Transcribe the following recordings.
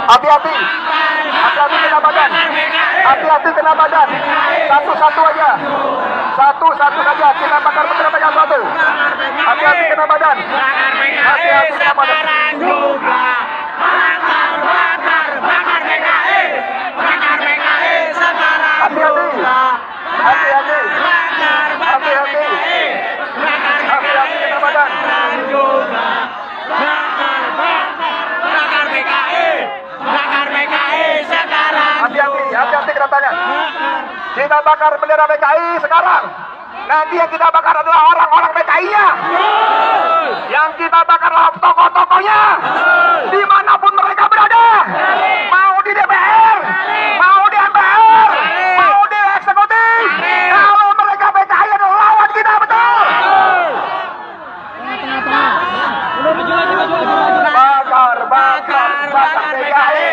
Hati-hati. Hati-hati kena badan. Hati-hati kena badan. Satu-satu aja. Satu-satu saja. Kita bakar bendera pegang satu. Hati-hati kena badan. Hati-hati kena badan. Hati-hati. Hati-hati. Hati-hati. Hati-hati kena badan. Hati-hati, hati-hati kena tangan. Kita bakar bendera PKI sekarang. Nanti yang kita bakar adalah orang-orang PKI-nya. Yang kita bakar adalah tokoh-tokohnya. Dimanapun mereka berada. Mau di DPR, mau di MPR, mau di eksekutif. Kalau mereka PKI adalah lawan kita, betul. Bakar, bakar, bakar PKI.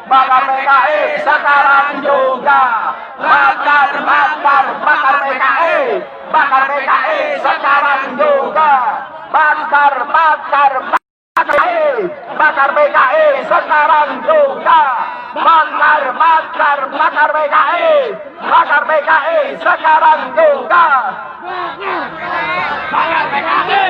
Bakar PKI sekarang juga. Bakar, bakar, bakar PKI. Bakar PKI sekarang juga. Bakar, bakar, bakar PKI. Bakar PKI sekarang juga. Bakar, bakar, bakar PKI. Bakar PKI sekarang juga. Bakar PKI.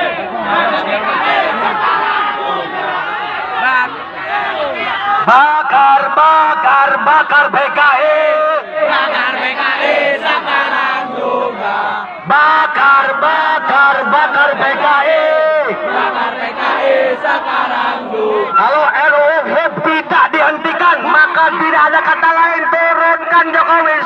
Bakar, bakar, bakar PKI. Bakar PKI sekarang juga. Bakar, bakar, bakar PKI. Bakar PKI sekarang juga. Kalau RUU HIP tidak dihentikan, maka tidak ada kata lain, turunkan Jokowi.